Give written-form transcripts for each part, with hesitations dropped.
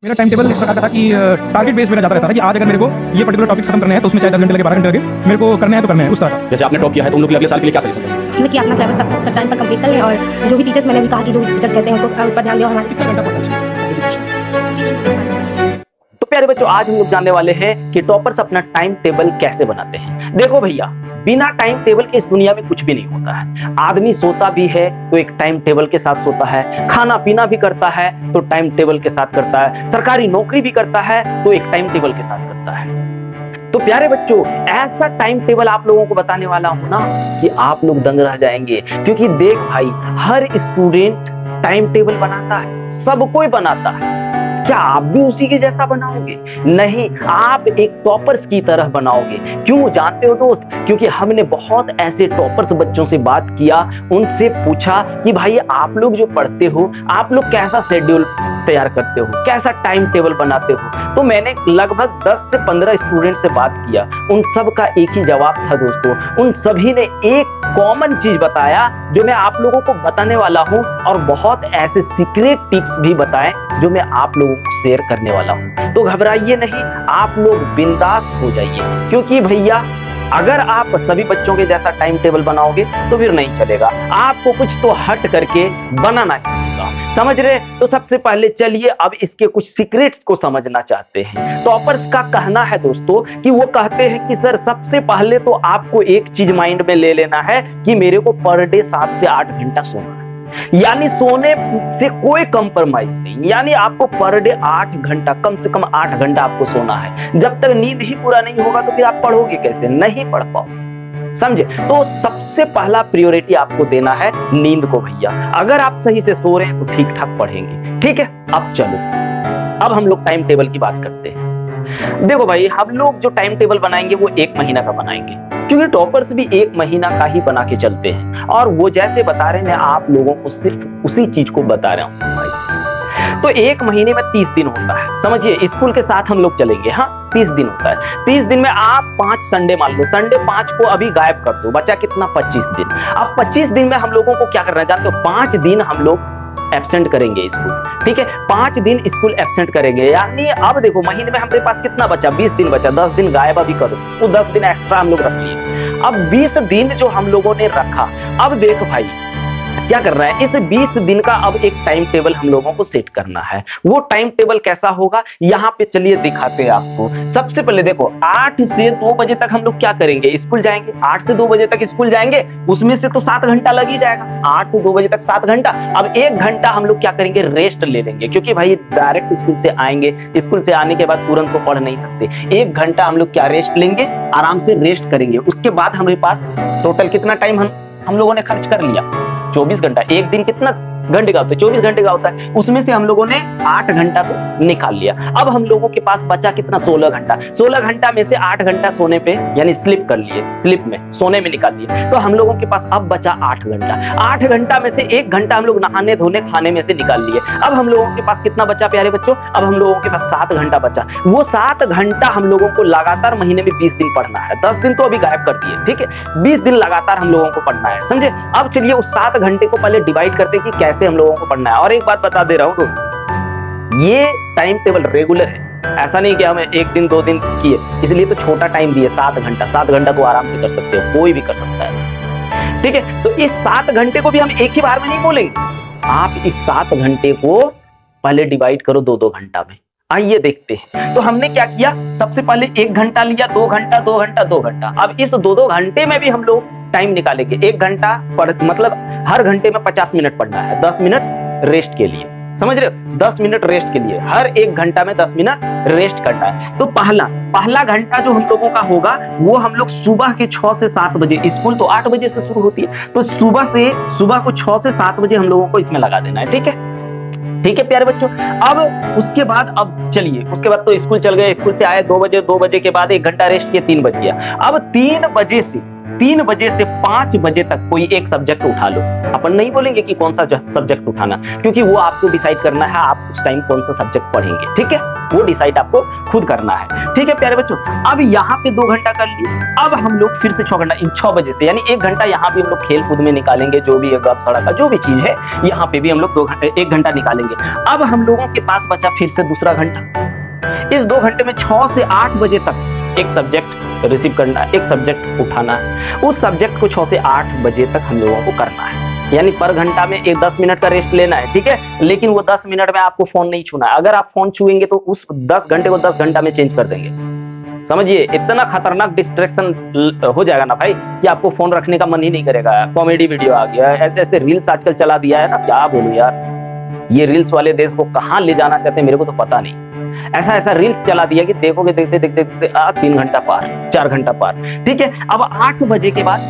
मेरा time table इस प्रकार का था कि टारगेट बेस मेरा जाता रहता था कि आज अगर मेरे को ये पर्टिकुलर टॉपिक्स खत्म करने हैं तो उसमें चाहे 10 घंटे लगे 12 घंटे लगे मेरे को करना है तो करना है उस तरह का। जैसे आपने टॉप किया है तो उन लोग के लिए अगले साल के लिए क्या सजेशन है? मतलब कि अपना सिलेबस सब टाइम पर कंप्लीट कर लें और जो भी टीचर्स मैंने भी कहा कि जो टीचर्स कहते हैं उस पर ध्यान दें और हमारे कितना घंटा पढ़ना चाहिए? तो प्यारे बच्चों, आज हम लोग जानने वाले हैं कि टॉपर्स अपना टाइम टेबल कैसे बनाते हैं। देखो भैया, बिना टाइम टेबल के इस दुनिया में कुछ भी नहीं होता है। आदमी सोता भी है तो एक टाइम टेबल के साथ सोता है, खाना पीना भी करता है तो टाइम टेबल के साथ करता है, सरकारी नौकरी भी करता है तो एक टाइम टेबल के साथ करता है। तो प्यारे बच्चों, ऐसा टाइम टेबल आप लोगों को बताने वाला हूं ना कि आप लोग दंग रह जाएंगे। क्योंकि देख भाई, हर स्टूडेंट टाइम टेबल बनाता है, सब कोई बनाता है। क्या आप भी उसी के जैसा बनाओगे? नहीं, आप एक टॉपर्स की तरह बनाओगे। क्यों जानते हो दोस्त? क्योंकि हमने बहुत ऐसे टॉपर्स बच्चों से बात किया, उनसे पूछा कि भाई आप लोग जो पढ़ते हो, आप लोग कैसा शेड्यूल तैयार करते हो, कैसा टाइम टेबल बनाते हो। तो मैंने लगभग 10 से 15 स्टूडेंट से बात किया, उन सब का एक ही जवाब था दोस्तों। उन सभी ने एक कॉमन चीज बताया जो मैं आप लोगों को बताने वाला हूं, और बहुत ऐसे सीक्रेट टिप्स भी बताए जो मैं आप लोगों को शेयर करने वाला हूं। तो घबराइए नहीं, आप लोग बिंदास हो जाइए। क्योंकि भैया, अगर आप सभी बच्चों के जैसा टाइम टेबल बनाओगे तो फिर नहीं चलेगा, आपको कुछ तो हट करके बनाना चाहिए। समझ रहे? तो सबसे पहले चलिए अब इसके कुछ सीक्रेट्स को समझना चाहते हैं। टॉपर्स का कहना है दोस्तों कि वो कहते हैं कि सर, सबसे पहले तो आपको एक चीज माइंड में ले लेना है कि मेरे को पर डे 7 से 8 घंटा सोना है। यानी सोने से कोई कंप्रोमाइज नहीं, यानी आपको पर डे 8 घंटा, कम से कम 8 घंटा आपको सोना है। जब तक नींद ही पूरा नहीं होगा तो फिर आप पढ़ोगे कैसे? नहीं पढ़ पाओ। समझे? तो सबसे पहला प्रायोरिटी आपको देना है नींद को भैया। अगर आप सही से सो रहे हैं तो ठीक ठाक पढ़ेंगे। ठीक है, अब चलो, अब हम लोग टाइम टेबल की बात करते हैं। देखो भाई, हम लोग जो टाइम टेबल बनाएंगे वो 1 महीना का बनाएंगे, क्योंकि टॉपर्स भी 1 महीना का ही बना के चलते हैं। और वो जैसे बता रहे हैं, मैं आप लोगों को सिर्फ उसी चीज को बता रहा हूं भाई। तो 1 महीने में 30 दिन होता है, समझिए। स्कूल के साथ हम लोग चलेंगे, हाँ, 30 दिन होता है। 30 दिन में आप 5 संडे मान लो, संडे 5 को अभी गायब कर दो, बचा कितना? 25 दिन। अब 25 दिन में हम लोगों को क्या करना है जानते हो? 5 दिन हम लोग एब्सेंट करेंगे स्कूल। ठीक है, 5 दिन स्कूल एब्सेंट करेंगे। यानी अब देखो, महीने में हमारे पास कितना बचा? 20 दिन बचा। 10 दिन गायब अभी करो, वो 10 दिन एक्स्ट्रा हम लोग रख लिए। अब 20 दिन जो हम लोगों ने रखा, अब देख भाई क्या कर रहा है, इस 20 दिन का अब एक टाइम टेबल हम लोगों को सेट करना है। वो टाइम टेबल कैसा होगा, यहाँ पे चलिए दिखाते हैं आपको। सबसे पहले देखो, 8 से 2 बजे तक हम लोग क्या करेंगे? स्कूल जाएंगे। 8 से 2 बजे तक स्कूल जाएंगे, उसमें से तो 7 घंटा लग ही जाएगा। 8 से 2 बजे तक 7 घंटा। अब 1 घंटा हम लोग क्या करेंगे? रेस्ट ले लेंगे, क्योंकि भाई डायरेक्ट स्कूल से आएंगे, स्कूल से आने के बाद तुरंत तो पढ़ नहीं सकते। 1 घंटा हम लोग क्या रेस्ट लेंगे, आराम से रेस्ट करेंगे। उसके बाद हमारे पास टोटल कितना टाइम हम लोगों ने खर्च कर लिया? 24 घंटा। एक दिन कितना घंटे का होता है? 24 घंटे का होता है। उसमें से हम लोगों ने 8 घंटा तो निकाल लिया। अब हम लोगों के पास बचा कितना? 16 घंटा। 16 घंटा में से 8 घंटा सोने पे, यानी स्लिप कर लिए, स्लिप में, सोने में निकाल लिए। तो हम लोगों के पास अब बचा 8 घंटा। 8 घंटा में से 1 घंटा हम लोग नहाने धोने खाने में से निकाल लिए। अब हम लोगों के पास कितना बचा प्यारे बच्चों? अब हम लोगों के पास 7 घंटा बचा। वो 7 घंटा हम लोगों को लगातार महीने में 20 दिन पढ़ना है। 10 दिन तो अभी गायब कर दिए, ठीक है। 20 दिन लगातार हम लोगों को पढ़ना है, समझे? अब चलिए उस 7 घंटे को पहले डिवाइड करते हैं कि कैसे हम लोगों को पढ़ना है। और एक बात बता दे रहा हूं दोस्तों, ये टाइम टेबल रेगुलर है, ऐसा नहीं कि हमें 1 दिन 2 दिन किए, इसलिए तो छोटा टाइम दिए 7 घंटा। 7 घंटा तो आराम से कर सकते हो, कोई भी कर सकता है। ठीक है, तो इस 7 घंटे को भी हम एक ही बार में नहीं बोलेंगे। आप इस 7 घंटे को पहले डिवाइड करो 2-2 घंटा में। आइए देखते हैं। तो हमने क्या किया? सबसे पहले 1 घंटा लिया, 2 घंटा, 2 घंटा, 2 घंटा। अब इस 2-2 घंटे में भी हम लोग टाइम निकालेंगे। 1 घंटा पढ़, मतलब हर घंटे में 50 मिनट पढ़ना है, 10 मिनट रेस्ट के लिए, समझ रहे हो? 10 मिनट रेस्ट के लिए, हर 1 घंटा में 10 मिनट रेस्ट करना है। तो पहला घंटा जो हम लोगों का होगा, वो हम लोग सुबह के 6 से 7 बजे, स्कूल तो 8 बजे से शुरू होती है, तो सुबह को 6 से 7 बजे हम लोगों को इसमें लगा देना है। ठीक है, ठीक है प्यारे बच्चों। अब उसके बाद, अब चलिए, उसके बाद तो स्कूल चल गए, स्कूल से आए 2 बजे, 2 बजे के बाद 1 घंटा रेस्ट किया, 3 बज गया। अब 3 बजे से 3 बजे से 5 बजे तक कोई एक सब्जेक्ट उठा लो। अपन नहीं बोलेंगे कि कौन सा सब्जेक्ट उठाना, क्योंकि वो आपको डिसाइड करना है आप उस टाइम कौन सा सब्जेक्ट पढ़ेंगे, ठीक है, वो डिसाइड आपको खुद करना है, ठीक है प्यारे बच्चों। अब यहाँ पे 2 घंटा कर लिए, अब हम लोग फिर से 6 घंटा, इन 6 बजे से यानी 1 घंटा यहाँ पे हम लोग खेल कूद में निकालेंगे, जो भी गप सड़क का जो भी चीज है यहाँ पे भी हम लोग 1 घंटा निकालेंगे। अब हम लोगों के पास बचा फिर से दूसरा घंटा। इस 2 घंटे में 6 से 8 बजे तक एक सब्जेक्ट रिसीव करना है, एक सब्जेक्ट उठाना है। उस सब्जेक्ट को 6 से 8 बजे तक हम लोगों को करना है, यानी पर घंटा में एक 10 मिनट का रेस्ट लेना है, ठीक है। लेकिन वो 10 मिनट में आपको फोन नहीं छूना है। अगर आप फोन छुएंगे तो उस 10 घंटे को 10 घंटा में चेंज कर देंगे। समझिए, इतना खतरनाक डिस्ट्रैक्शन हो जाएगा ना भाई कि आपको फोन रखने का मन ही नहीं करेगा। कॉमेडी वीडियो आ गया, ऐसे ऐसे रील्स आजकल चला दिया है ना, क्या बोलूं यार। ये रील्स वाले देश को कहां ले जाना चाहते हैं मेरे को तो पता नहीं। ऐसा ऐसा रील्स चला दिया कि देखोगे देखते देखते देखते 3 घंटा पार, 4 घंटा पार, ठीक है। अब 8 बजे के बाद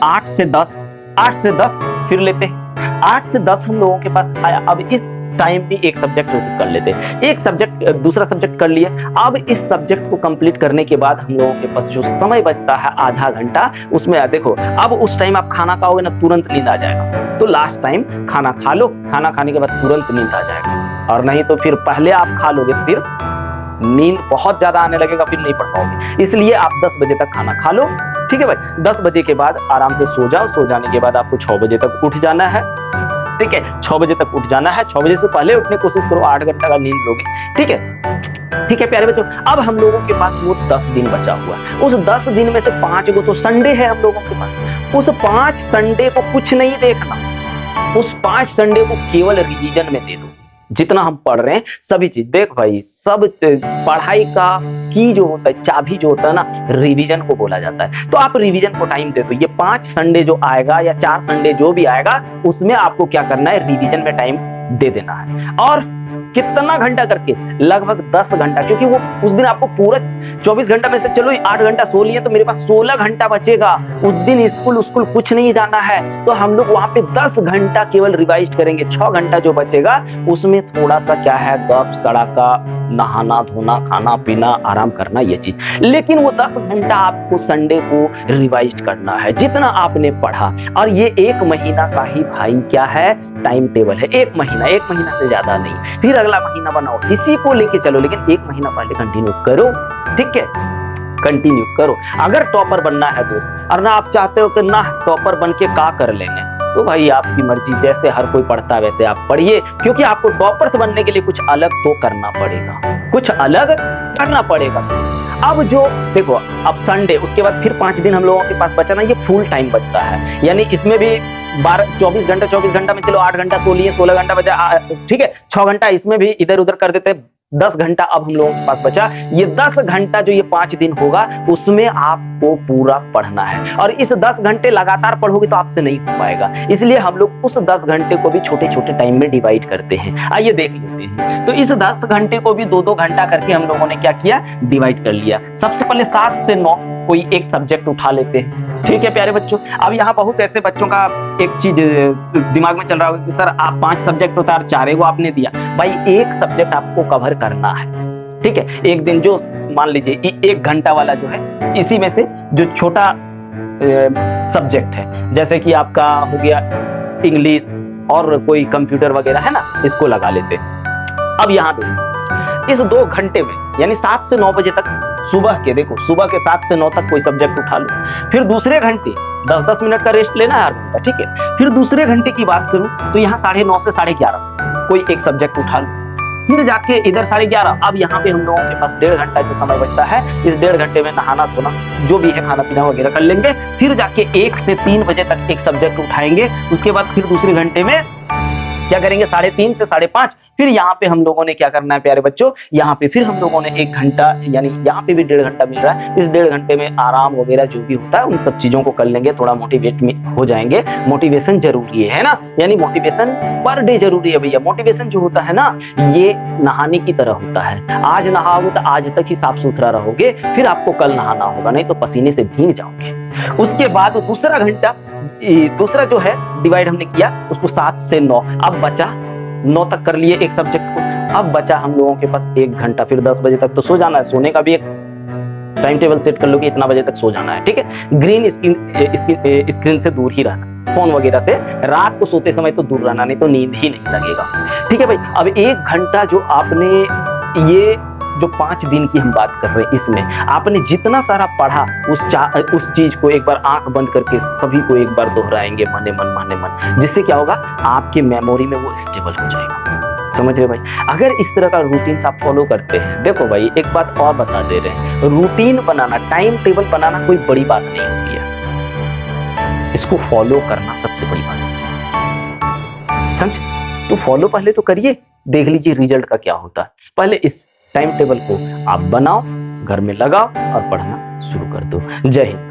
8 से 10 फिर लेते हैं। 8 से 10 हम लोगों के पास आया। अब इस टाइम भी एक सब्जेक्ट रिसीव कर लेते हैं, एक सब्जेक्ट दूसरा सब्जेक्ट कर लिए। अब इस सब्जेक्ट को कंप्लीट करने के बाद हम लोगों के पास जो समय बचता है आधा घंटा, उसमें देखो अब उस टाइम आप खाना खाओगे ना तुरंत नींद आ जाएगा, तो लास्ट टाइम खाना खा लो, खाना खाने के बाद तुरंत नींद आ जाएगा। और नहीं तो फिर पहले आप खा लोगे तो फिर नींद बहुत ज्यादा आने लगेगा, फिर नहीं पढ़ पाओगे। इसलिए आप 10 बजे तक खाना खा लो, ठीक है भाई। 10 बजे के बाद आराम से सो जाओ, सो जाने के बाद आपको 6 बजे तक उठ जाना है, ठीक है। 6 बजे तक उठ जाना है, 6 बजे से पहले उठने की कोशिश करो, 8 घंटा का नींद लोगे, ठीक है, ठीक है प्यारे बच्चों। अब हम लोगों के पास वो 10 दिन बचा हुआ है। उस 10 दिन में से 5 को तो संडे है हम लोगों के पास। उस 5 संडे को कुछ नहीं देखना, उस 5 संडे को केवल रिवीजन में दे दो। जितना हम पढ़ रहे हैं सभी चीज देख भाई, सब पढ़ाई का की जो होता है, चाबी जो होता है ना, रिवीजन को बोला जाता है। तो आप रिवीजन को टाइम दे दो। ये 5 संडे जो आएगा या 4 संडे जो भी आएगा, उसमें आपको क्या करना है, रिवीजन में टाइम दे देना है। और कितना घंटा करके, लगभग 10 घंटा, क्योंकि वो उस दिन आपको पूरा 24 घंटा में से चलो 8 घंटा सो लिए तो मेरे पास 16 घंटा बचेगा। उस दिन स्कूल कुछ नहीं जाना है, तो हम लोग वहां पे 10 घंटा केवल रिवाइज करेंगे। 6 घंटा जो बचेगा उसमें थोड़ा सा क्या है, गप सड़का, नहाना धोना, खाना पीना, आराम करना, ये चीज। लेकिन वो 10 घंटा आपको संडे को रिवाइज करना है, जितना आपने पढ़ा। और ये 1 महीना का ही भाई क्या है, टाइम टेबल है। 1 महीना से ज्यादा नहीं। फिर अगला महीना बनाओ, इसी को लेके चलो, लेकिन 1 महीना पहले कंटिन्यू करो, ठीक है, कंटिन्यू करो। अगर टॉपर बनना है दोस्त, और ना आप चाहते हो कि ना टॉपर बन के का कर लेंगे, तो भाई आपकी मर्जी, जैसे हर कोई पढ़ता है वैसे आप पढ़िए, क्योंकि आपको टॉपर्स बनने के लिए कुछ अलग तो करना पड़ेगा, कुछ अलग करना पड़ेगा। अब जो देखो, अब संडे, उसके बाद फिर 5 दिन हम लोगों के पास बचा ना, ये फुल टाइम बचता है। यानी इसमें भी 24 घंटा में चलो 8 घंटा सो लिए, 16 घंटा बचा, ठीक है, 6 घंटा इसमें भी इधर उधर कर देते, 10 घंटा अब हम लोगों के पास बचा। ये 10 घंटा जो ये 5 दिन होगा, उसमें आपको पूरा पढ़ना है। और इस 10 घंटे लगातार पढ़ोगे तो आपसे नहीं हो पाएगा, इसलिए हम लोग उस 10 घंटे को भी छोटे छोटे टाइम में डिवाइड करते हैं। आइए देख लेते हैं। तो इस 10 घंटे को भी 2-2 घंटा करके हम लोगों ने क्या किया, डिवाइड कर लिया। सबसे पहले 7 से 9 कोई एक सब्जेक्ट उठा लेते हैं, ठीक है प्यारे बच्चों। अब यहाँ बहुत ऐसे बच्चों का एक चीज दिमाग में चल रहा होगा कि सर आप 5 सब्जेक्ट उतार, 4 को आपने दिया। भाई एक सब्जेक्ट आपको कवर करना है, ठीक है। एक दिन जो मान लीजिए 1 घंटा वाला जो है, इसी में से जो छोटा सब्जेक्ट है, जैसे कि आपका हो गया इंग्लिश और कोई कंप्यूटर वगैरह है ना, इसको लगा लेते हैं। अब यहाँ देखो, इस 2 घंटे में यानी 7 से 9 बजे तक सुबह के, देखो सुबह के 7 से 9 तक कोई सब्जेक्ट उठा लो। फिर दूसरे घंटे 10-10 मिनट का रेस्ट लेना है हर घंटा, ठीक है। फिर दूसरे घंटे की बात करूं तो यहाँ 9:30 से 11:30 कोई एक सब्जेक्ट उठा लो। फिर जाके इधर 11:30, अब यहाँ पे हम लोगों के पास 1.5 घंटा जो समय बचता है, इस 1.5 घंटे में नहाना धोना जो भी है, खाना पीना वगैरह कर लेंगे। फिर जाके 1 से 3 बजे तक एक सब्जेक्ट उठाएंगे। उसके बाद फिर दूसरे घंटे में क्या करेंगे, 3:30 से 5:30। फिर यहाँ पे हम लोगों ने क्या करना है प्यारे बच्चों, यहाँ पे फिर हम लोगों ने 1 घंटा, यानी यहाँ पे भी 1.5 घंटा मिल रहा है। इस 1.5 घंटे में आराम वगैरह जो भी होता है उन सब चीजों को कर लेंगे, थोड़ा मोटिवेट हो जाएंगे। मोटिवेशन जरूरी है ना, यानी मोटिवेशन पर डे जरूरी है भैया। मोटिवेशन जो होता है ना, ये नहाने की तरह होता है। आज नहाओगे तो आज तक ही साफ सुथरा रहोगे, फिर आपको कल नहाना होगा, नहीं तो पसीने से भीग जाओगे। उसके बाद दूसरा घंटा, दूसरा जो है डिवाइड हमने किया उसको 7 से 9। अब बचा 9 तक कर लिए एक सब्जेक्ट को। अब बचा हम लोगों के पास 1 घंटा, फिर 10 बजे तक तो सो जाना है। सोने का भी एक टाइम टेबल सेट कर लो कि इतना बजे तक सो जाना है, ठीक है। ग्रीन स्क्रीन से दूर ही रहना, फोन वगैरह से रात को सोते समय तो दूर रहना, नहीं तो नींद ही नहीं लगेगा, ठीक है भाई। अब 1 घंटा जो आपने ये जो 5 दिन की हम बात कर रहे हैं, इसमें आपने जितना सारा पढ़ा उस चीज को एक बार आंख बंद करके सभी को एक बार दोहराएंगे मने मन, जिससे क्या होगा, आपके मेमोरी में वो स्टेबल हो जाएगा। समझ रहे भाई। अगर इस तरह का रूटीन आप फॉलो करते हैं, देखो भाई एक बात और बता दे रहे हैं, रूटीन बनाना, टाइम टेबल बनाना कोई बड़ी बात नहीं होती है, इसको फॉलो करना सबसे बड़ी बात है, समझ। तो फॉलो पहले तो करिए, देख लीजिए रिजल्ट का क्या होता है। पहले इस टाइम टेबल को आप बनाओ, घर में लगाओ और पढ़ना शुरू कर दो। जय हिंद।